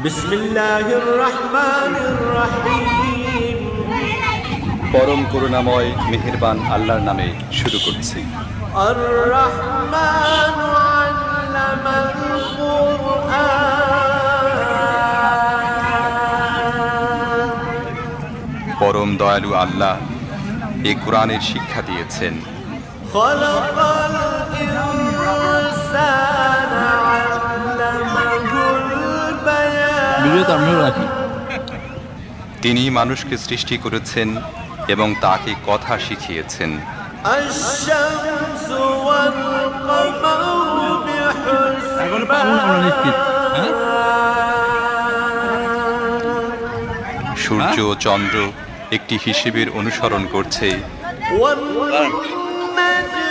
বিসমিল্লাহির রহমানির রহিম। পরম করুণাময় মেহেরবান আল্লাহর নামে শুরু করছি। আর রহমান আল্লামাল কুরআন। পরম দয়ালু আল্লাহ এই কোরআনের শিক্ষা দিয়েছেন। খলাকাল ইনসানা আল্লামাহুল বায়ান। ভিডিওতে আমিও রাখি। তিনি মানুষকে সৃষ্টি করেছেন এবং তাকে কথা শিখিয়েছেন। আশ-শামসু ওয়াল কমারু এখন পাবো না আমরা নিশ্চিত। হ্যাঁ? সূর্য ও চন্দ্র একটি হিসেবের অনুসরণ করছে। ওয়ান-নাজমু